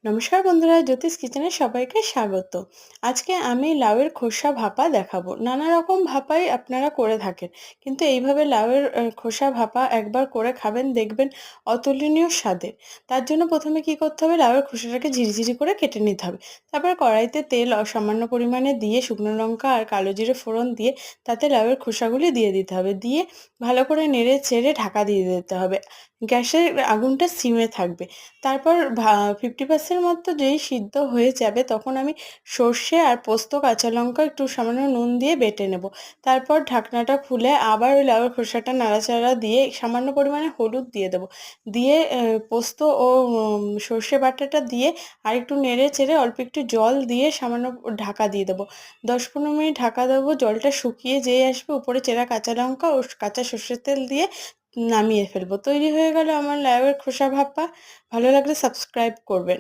নমস্কার বন্ধুরা, জ্যোতিষ কিচেনে সবাইকে স্বাগত। আজকে আমি লাউয়ের খোসা ভাপা দেখাবো। নানা রকম ভাপাই আপনারা করে থাকেন, কিন্তু এইভাবে লাউয়ের খোসা ভাপা একবার করে খাবেন, দেখবেন অতুলনীয় স্বাদের। তার জন্য প্রথমে কি করতে হবে, লাউয়ের খোসাটাকে ঝিরিঝিরি করে কেটে নিতে হবে। তারপর কড়াইতে তেল সামান্য পরিমাণে দিয়ে শুকনো লঙ্কা আর কালো জিরে ফোড়ন দিয়ে তাতে লাউয়ের খোসাগুলি দিয়ে দিতে হবে। দিয়ে ভালো করে নেড়ে চেড়ে ঢাকা দিয়ে দিতে হবে। গ্যাসের আগুনটা সিমে থাকবে। তারপর 50% মতো যেই সিদ্ধ হয়ে যাবে তখন আমি সর্ষে আর পোস্ত, কাঁচা লঙ্কা একটু সামান্য নুন দিয়ে বেটে নেব। তারপর ঢাকনাটা খুলে আবার ওই লাউয়ের খোসাটা নাড়াচাড়া দিয়ে সামান্য পরিমাণে হলুদ দিয়ে দেবো। দিয়ে পোস্ত ও সর্ষে বাটাটা দিয়ে আর একটু নেড়ে চেড়ে অল্প একটু জল দিয়ে সামান্য ঢাকা দিয়ে দেবো। 10-15 মিনিট ঢাকা দেবো। জলটা শুকিয়ে যেয়ে আসবে, উপরে চেরা কাঁচা লঙ্কা ও কাঁচা সর্ষের তেল দিয়ে নামিয়ে ফেলবো। তৈরি হয়ে গেল আমার লাউয়ের খোসা ভাপা। ভালো লাগলে সাবস্ক্রাইব করবেন।